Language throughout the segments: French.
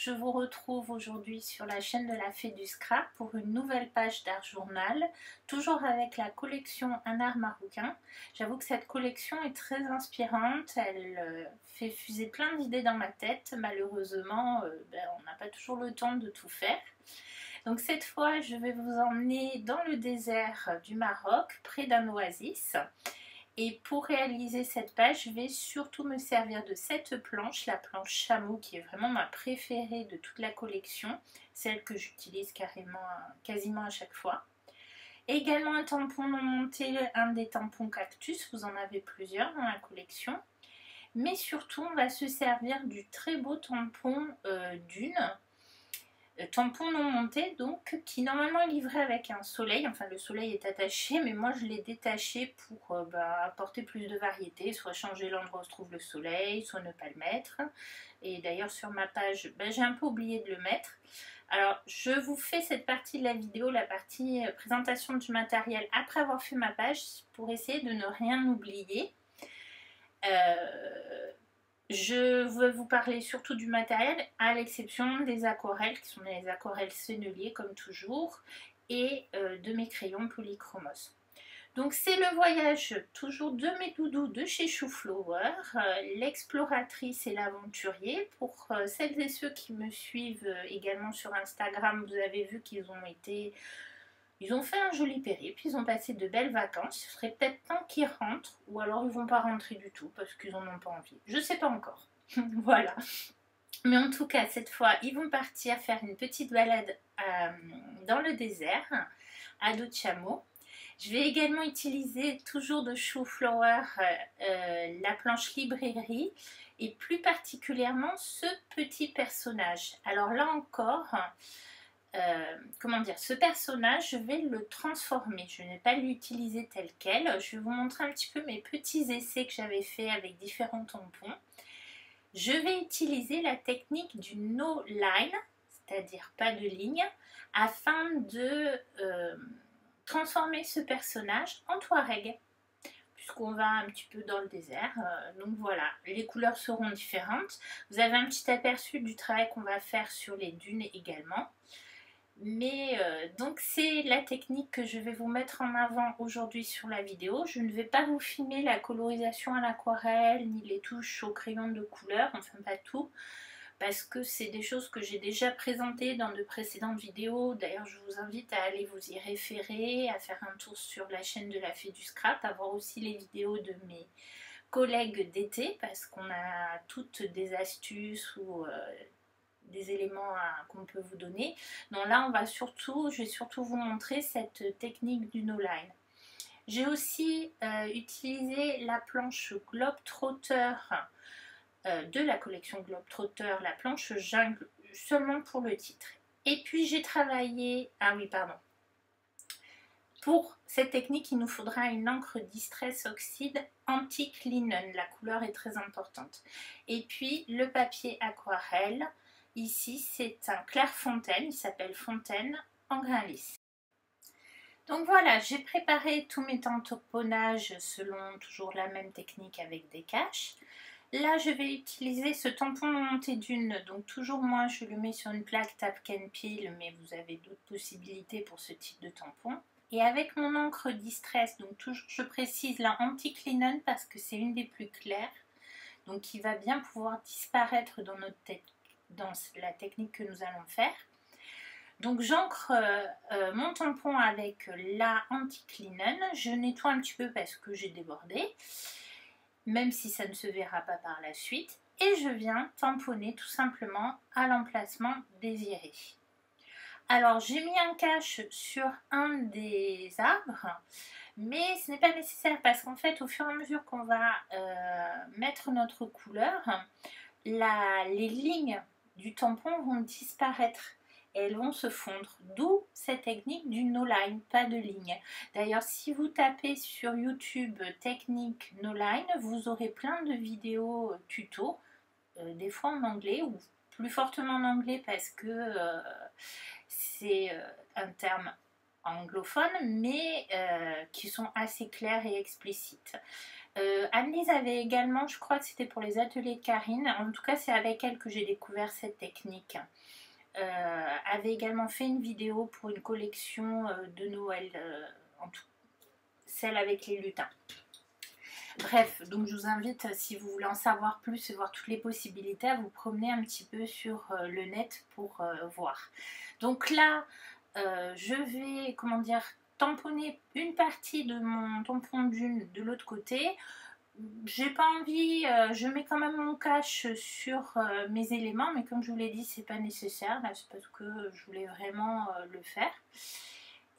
je vous retrouve aujourd'hui sur la chaîne de la Fée du Scrap pour une nouvelle page d'art journal, toujours avec la collection Un art marocain. J'avoue que cette collection est très inspirante, elle fait fuser plein d'idées dans ma tête. Malheureusement, on n'a pas toujours le temps de tout faire. Donc cette fois, je vais vous emmener dans le désert du Maroc, près d'un oasis. Et pour réaliser cette page, je vais surtout me servir de cette planche, la planche chameau, qui est vraiment ma préférée de toute la collection, celle que j'utilise quasiment à chaque fois. Également un tampon non monté, un des tampons cactus, vous en avez plusieurs dans la collection. Mais surtout, on va se servir du très beau tampon Dune. Tampon non monté, donc, qui normalement est livré avec un soleil. Enfin, le soleil est attaché, mais moi je l'ai détaché pour apporter plus de variété, soit changer l'endroit où se trouve le soleil, soit ne pas le mettre. Et d'ailleurs sur ma page, j'ai un peu oublié de le mettre. Alors je vous fais cette partie de la vidéo, la partie présentation du matériel, après avoir fait ma page, pour essayer de ne rien oublier. Je veux vous parler surtout du matériel, à l'exception des aquarelles, qui sont des aquarelles senneliers comme toujours, et de mes crayons polychromos. Donc c'est le voyage toujours de mes doudous de chez Chouflower, l'exploratrice et l'aventurier. Pour celles et ceux qui me suivent également sur Instagram, vous avez vu qu'ils ont fait un joli périple, ils ont passé de belles vacances. Ce serait peut-être temps qu'ils rentrent, ou alors ils vont pas rentrer du tout parce qu'ils en ont pas envie. Je sais pas encore. Voilà. Mais en tout cas, cette fois, ils vont partir faire une petite balade dans le désert, à dos de chameau. Je vais également utiliser toujours de Chouflower la planche librairie et plus particulièrement ce petit personnage. Alors là encore, ce personnage, je vais le transformer. Je ne vais pas l'utiliser tel quel. Je vais vous montrer un petit peu mes petits essais que j'avais fait avec différents tampons. Je vais utiliser la technique du no line, c'est-à-dire pas de ligne, afin de transformer ce personnage en Touareg, puisqu'on va un petit peu dans le désert. Donc voilà, les couleurs seront différentes. Vous avez un petit aperçu du travail qu'on va faire sur les dunes également. Mais donc c'est la technique que je vais vous mettre en avant aujourd'hui sur la vidéo. Je ne vais pas vous filmer la colorisation à l'aquarelle ni les touches au crayon de couleur, enfin pas tout, parce que c'est des choses que j'ai déjà présentées dans de précédentes vidéos. D'ailleurs je vous invite à aller vous y référer, à faire un tour sur la chaîne de la Fée du Scrap, à voir aussi les vidéos de mes collègues d'été, parce qu'on a toutes des astuces ou des éléments qu'on peut vous donner. Donc là je vais surtout vous montrer cette technique du no line. J'ai aussi utilisé la planche Globetrotter de la collection Globetrotter, la planche jungle, seulement pour le titre. Et puis j'ai travaillé, pour cette technique il nous faudra une encre Distress Oxide Antique Linen, la couleur est très importante. Et puis le papier aquarelle. Ici, c'est un Clairefontaine, il s'appelle Fontaine en grain lisse. Donc voilà, j'ai préparé tous mes tamponnages selon toujours la même technique avec des caches. Là, je vais utiliser ce tampon monté d'une, donc toujours moi, je le mets sur une plaque Tap Can Peel, mais vous avez d'autres possibilités pour ce type de tampon. Et avec mon encre Distress, donc toujours, je précise la Antique Linen parce que c'est une des plus claires, donc qui va bien pouvoir disparaître dans notre tête, dans la technique que nous allons faire. Donc j'encre mon tampon avec la Antique Linen, je nettoie un petit peu parce que j'ai débordé, même si ça ne se verra pas par la suite, et je viens tamponner tout simplement à l'emplacement désiré. Alors j'ai mis un cache sur un des arbres, mais ce n'est pas nécessaire parce qu'en fait au fur et à mesure qu'on va mettre notre couleur, les lignes du tampon vont disparaître et elles vont se fondre, d'où cette technique du no line, pas de ligne. D'ailleurs si vous tapez sur YouTube technique no line, vous aurez plein de vidéos tuto, des fois en anglais ou plus fortement en anglais parce que c'est un terme anglophones, mais qui sont assez claires et explicites. Anne-Lise avait également, je crois que c'était pour les ateliers de Karine, en tout cas c'est avec elle que j'ai découvert cette technique, avait également fait une vidéo pour une collection de Noël, en tout, celle avec les lutins. Bref, donc je vous invite, si vous voulez en savoir plus et voir toutes les possibilités, à vous promener un petit peu sur le net pour voir. Donc là, je vais, comment dire, tamponner une partie de mon tampon d'une de l'autre côté. J'ai pas envie, je mets quand même mon cache sur mes éléments, mais comme je vous l'ai dit, c'est pas nécessaire, là c'est parce que je voulais vraiment le faire.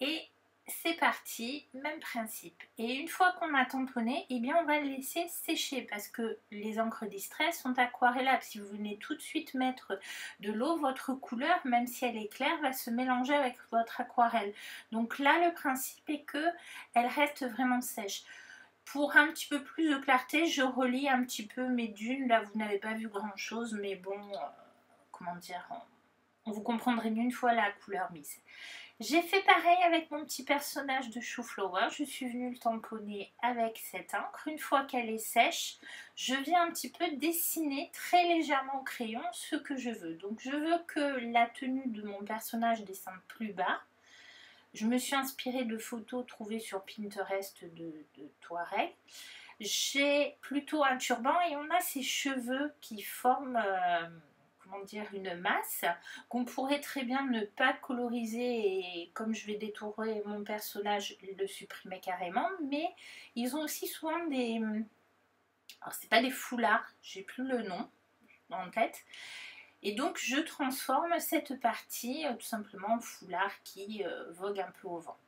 Et c'est parti, même principe. Et une fois qu'on a tamponné, eh bien on va le laisser sécher parce que les encres Distress sont aquarellables. Si vous venez tout de suite mettre de l'eau, votre couleur, même si elle est claire, va se mélanger avec votre aquarelle. Donc là, le principe est que elle reste vraiment sèche. Pour un petit peu plus de clarté, je relis un petit peu mes dunes. Là, vous n'avez pas vu grand chose, mais bon, comment dire, vous comprendrez mieux une fois la couleur mise. J'ai fait pareil avec mon petit personnage de Chou-Flower. Je suis venue le tamponner avec cette encre. Une fois qu'elle est sèche, je viens un petit peu dessiner très légèrement au crayon ce que je veux. Donc je veux que la tenue de mon personnage descende plus bas. Je me suis inspirée de photos trouvées sur Pinterest de Touareg. J'ai plutôt un turban et on a ces cheveux qui forment comment dire, une masse qu'on pourrait très bien ne pas coloriser et comme je vais détourer mon personnage, le supprimer carrément, mais ils ont aussi souvent des... Alors c'est pas des foulards, j'ai plus le nom en tête. Et donc je transforme cette partie tout simplement en foulard qui vogue un peu au vent.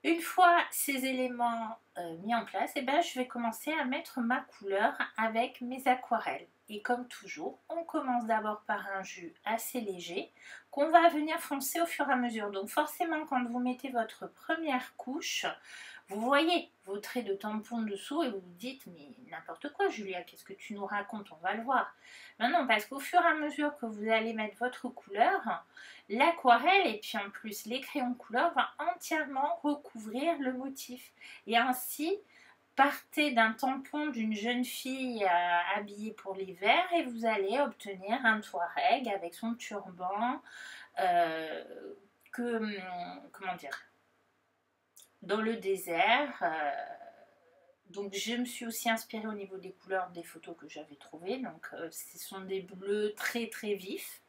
Une fois ces éléments mis en place, eh ben, je vais commencer à mettre ma couleur avec mes aquarelles. Et comme toujours, on commence d'abord par un jus assez léger qu'on va venir foncer au fur et à mesure. Donc forcément, quand vous mettez votre première couche, vous voyez vos traits de tampon dessous et vous vous dites mais n'importe quoi Julia, qu'est-ce que tu nous racontes, on va le voir. Non, non, parce qu'au fur et à mesure que vous allez mettre votre couleur, l'aquarelle et puis en plus les crayons de couleur vont entièrement recouvrir le motif. Et ainsi, partez d'un tampon d'une jeune fille habillée pour l'hiver et vous allez obtenir un Touareg avec son turban comment dire, dans le désert. Donc je me suis aussi inspirée au niveau des couleurs des photos que j'avais trouvées. Donc ce sont des bleus très très vifs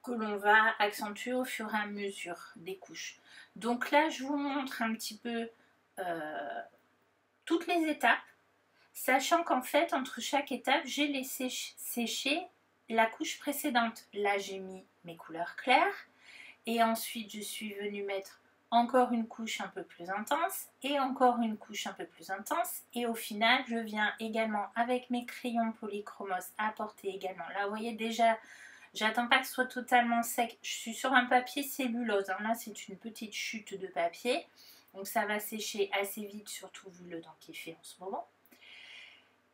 que l'on va accentuer au fur et à mesure des couches. Donc là je vous montre un petit peu toutes les étapes, sachant qu'en fait entre chaque étape j'ai laissé sécher la couche précédente. Là j'ai mis mes couleurs claires et ensuite je suis venue mettre encore une couche un peu plus intense et encore une couche un peu plus intense et au final je viens également avec mes crayons polychromos apporter également, là vous voyez déjà j'attends pas que ce soit totalement sec, je suis sur un papier cellulose, hein. Là c'est une petite chute de papier donc ça va sécher assez vite surtout vu le temps qu'il fait en ce moment.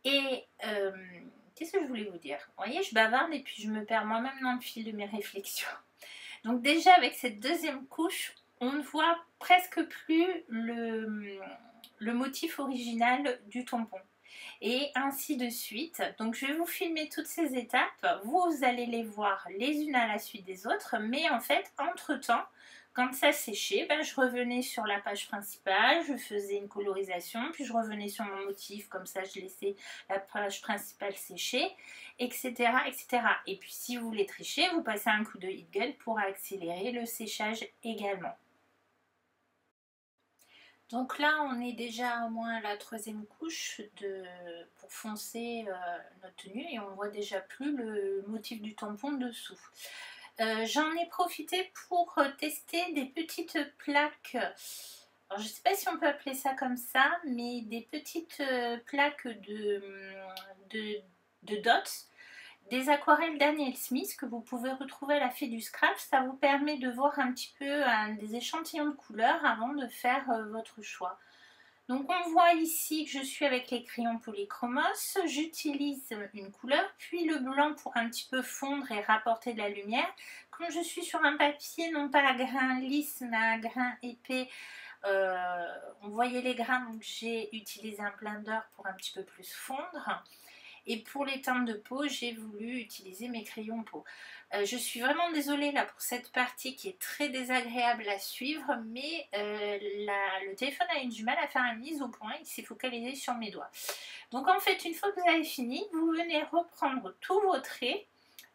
Et qu'est-ce que je voulais vous dire, vous voyez je bavarde et puis je me perds moi-même dans le fil de mes réflexions. Donc déjà avec cette deuxième couche on ne voit presque plus le motif original du tampon. Et ainsi de suite. Donc je vais vous filmer toutes ces étapes. Vous allez les voir les unes à la suite des autres. Mais en fait, entre-temps, quand ça séchait, ben, je revenais sur la page principale, je faisais une colorisation, puis je revenais sur mon motif, comme ça je laissais la page principale sécher, etc., etc. Et puis si vous voulez tricher, vous passez un coup de heat gun pour accélérer le séchage également. Donc là, on est déjà au moins à la troisième couche pour foncer notre tenue et on voit déjà plus le motif du tampon dessous. J'en ai profité pour tester des petites plaques. Alors, je ne sais pas si on peut appeler ça comme ça, mais des petites plaques de dots. Des aquarelles Daniel Smith que vous pouvez retrouver à la Fée du Scrap. Ça vous permet de voir un petit peu des échantillons de couleurs avant de faire votre choix. Donc on voit ici que je suis avec les crayons polychromos, j'utilise une couleur, puis le blanc pour un petit peu fondre et rapporter de la lumière. Comme je suis sur un papier non pas à grains lisses mais à grains épais, on voyait les grains, donc j'ai utilisé un blender pour un petit peu plus fondre. Et pour les teintes de peau, j'ai voulu utiliser mes crayons peau. Je suis vraiment désolée là pour cette partie qui est très désagréable à suivre, mais le téléphone a eu du mal à faire la mise au point, il s'est focalisé sur mes doigts. Donc en fait, une fois que vous avez fini, vous venez reprendre tous vos traits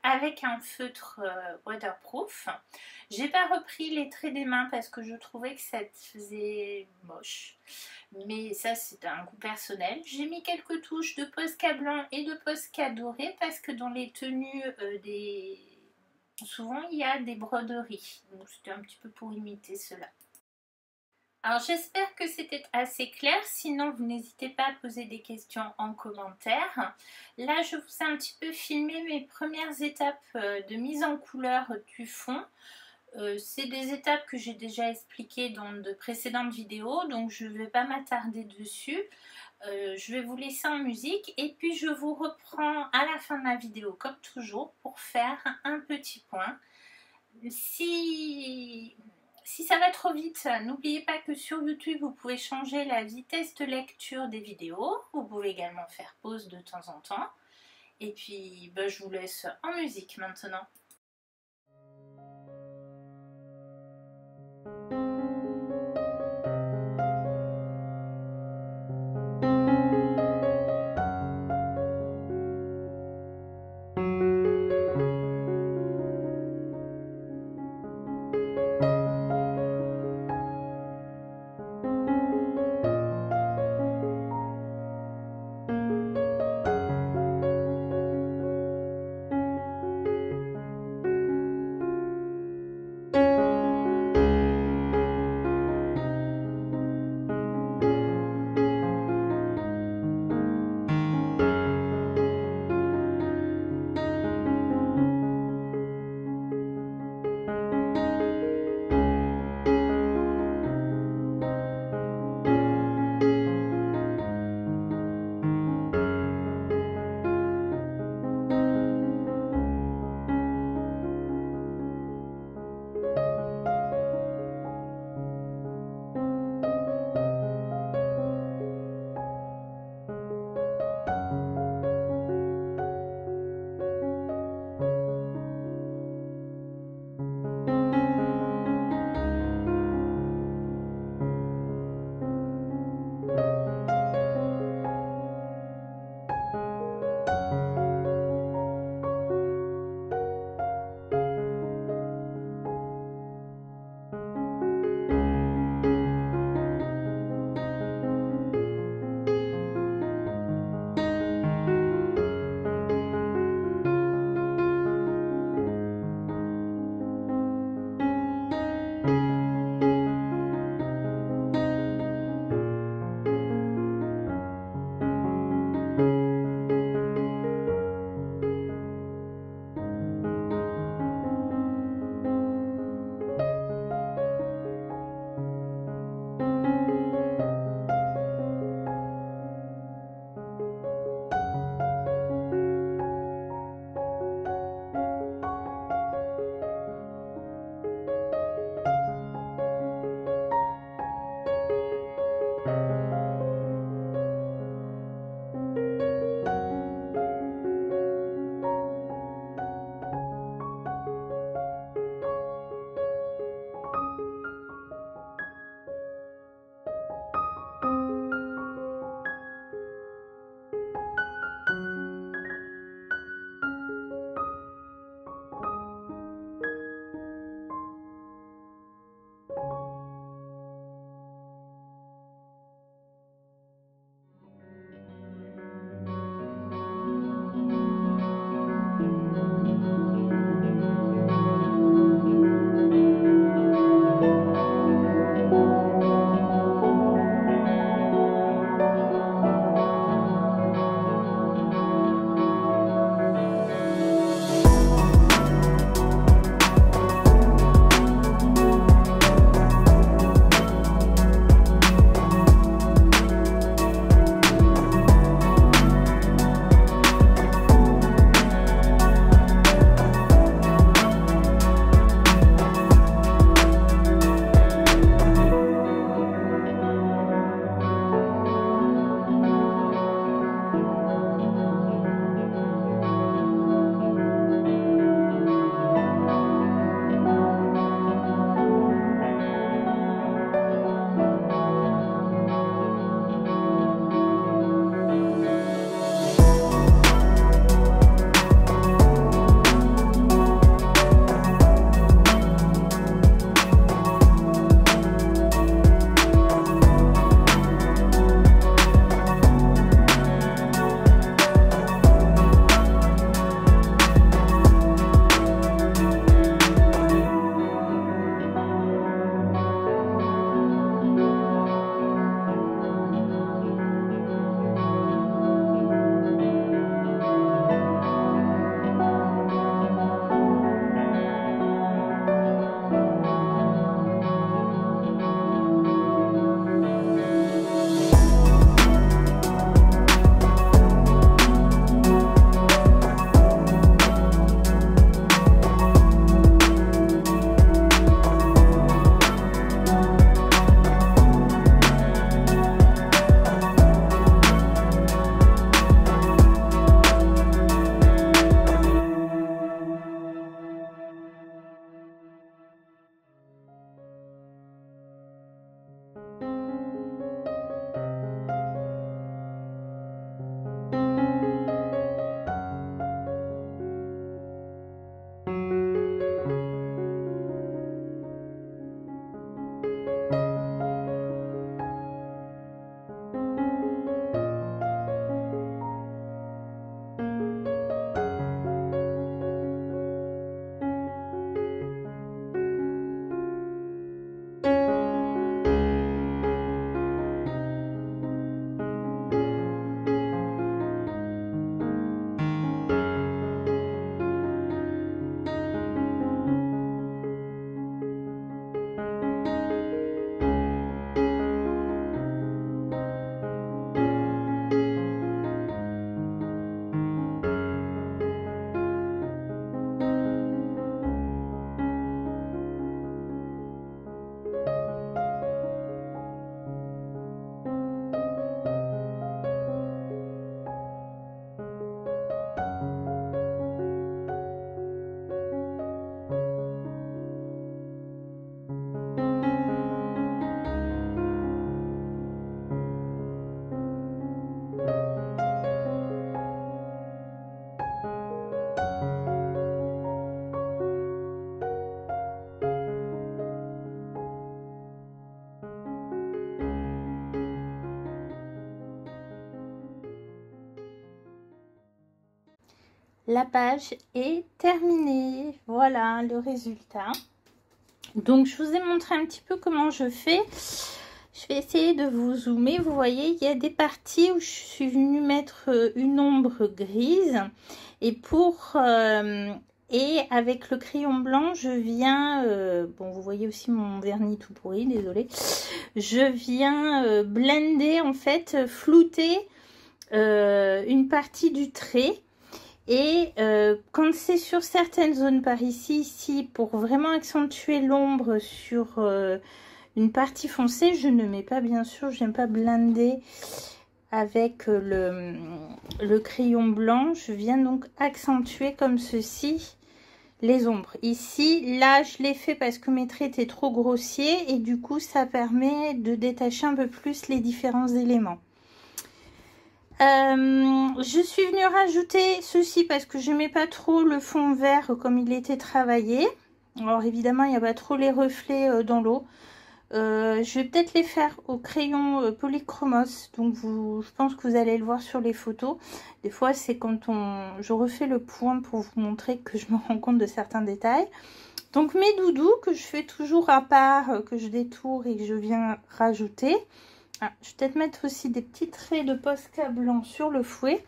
avec un feutre waterproof. J'ai pas repris les traits des mains parce que je trouvais que ça faisait moche. Mais ça, c'est un goût personnel. J'ai mis quelques touches de Posca blanc et de Posca doré parce que dans les tenues souvent il y a des broderies. Donc c'était un petit peu pour imiter cela. Alors j'espère que c'était assez clair, sinon vous n'hésitez pas à poser des questions en commentaire. Là je vous ai un petit peu filmé mes premières étapes de mise en couleur du fond. C'est des étapes que j'ai déjà expliquées dans de précédentes vidéos, donc je ne vais pas m'attarder dessus. Je vais vous laisser en musique et puis je vous reprends à la fin de la vidéo comme toujours pour faire un petit point. Si ça va trop vite, n'oubliez pas que sur YouTube, vous pouvez changer la vitesse de lecture des vidéos. Vous pouvez également faire pause de temps en temps. Et puis, je vous laisse en musique maintenant. la page est terminée. Voilà le résultat. Donc je vous ai montré un petit peu comment je fais. Je vais essayer de vous zoomer. Vous voyez, il y a des parties où je suis venue mettre une ombre grise. Et et avec le crayon blanc, je viens... bon, vous voyez aussi mon vernis tout pourri, désolé. Je viens blender, en fait, flouter une partie du trait. Et quand c'est sur certaines zones par ici, pour vraiment accentuer l'ombre sur une partie foncée, je ne mets pas, bien sûr, je n'aime pas blender avec le crayon blanc. Je viens donc accentuer comme ceci les ombres. Ici, là, je l'ai fait parce que mes traits étaient trop grossiers et du coup, ça permet de détacher un peu plus les différents éléments. Je suis venue rajouter ceci parce que je n'aimais pas trop le fond vert comme il était travaillé. Alors évidemment, il n'y a pas trop les reflets dans l'eau. Je vais peut-être les faire au crayon polychromos. Donc je pense que vous allez le voir sur les photos. Des fois, c'est quand je refais le point pour vous montrer que je me rends compte de certains détails. Donc mes doudous que je fais toujours à part, que je détourne et que je viens rajouter. Ah, je vais peut-être mettre aussi des petits traits de Posca blanc sur le fouet.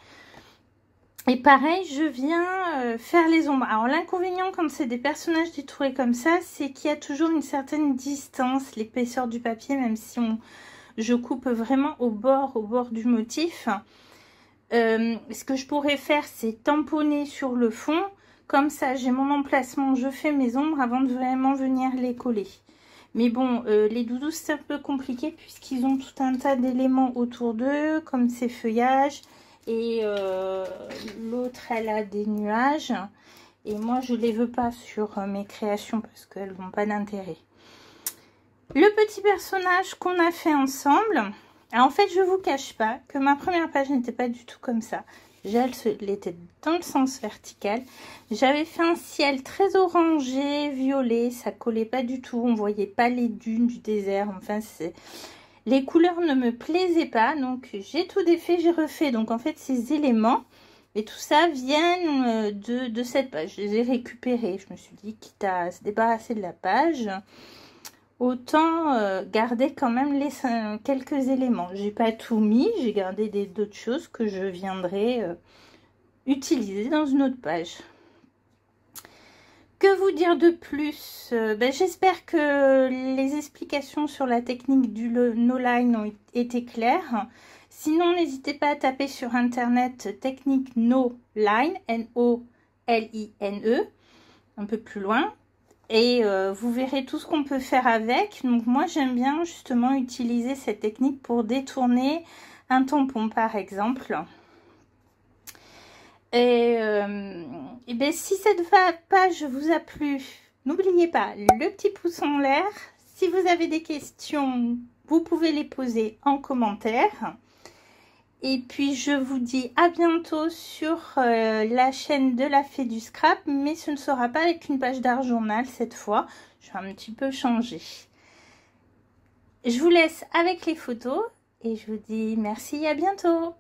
Et pareil, je viens faire les ombres. Alors l'inconvénient quand c'est des personnages détourés comme ça, c'est qu'il y a toujours une certaine distance, l'épaisseur du papier, même si je coupe vraiment au bord du motif. Ce que je pourrais faire, c'est tamponner sur le fond. Comme ça, j'ai mon emplacement, je fais mes ombres avant de vraiment venir les coller. Mais bon, les doudous, c'est un peu compliqué puisqu'ils ont tout un tas d'éléments autour d'eux, comme ces feuillages. Et l'autre, elle a des nuages. Et moi, je ne les veux pas sur mes créations parce qu'elles n'ont pas d'intérêt. Le petit personnage qu'on a fait ensemble. Alors, en fait, je ne vous cache pas que ma première page n'était pas du tout comme ça. Elle était dans le sens vertical. J'avais fait un ciel très orangé, violet. Ça collait pas du tout. On voyait pas les dunes du désert. Enfin, les couleurs ne me plaisaient pas. Donc, j'ai tout défait, j'ai refait. Donc, en fait, ces éléments et tout ça viennent de cette page. Je les ai récupérés. Je me suis dit, quitte à se débarrasser de la page, autant garder quand même quelques éléments. J'ai pas tout mis, j'ai gardé d'autres choses que je viendrai utiliser dans une autre page. Que vous dire de plus? J'espère que les explications sur la technique du no-line ont été claires. Sinon, n'hésitez pas à taper sur internet technique no-line, N-O-L-I-N-E, un peu plus loin. Et vous verrez tout ce qu'on peut faire avec. Donc moi j'aime bien justement utiliser cette technique pour détourner un tampon par exemple. Et si cette page vous a plu, n'oubliez pas le petit pouce en l'air. Si vous avez des questions, vous pouvez les poser en commentaire. Et puis je vous dis à bientôt sur la chaîne de la Fée du Scrap, mais ce ne sera pas avec une page d'art journal cette fois. Je vais un petit peu changer. Je vous laisse avec les photos et je vous dis merci et à bientôt.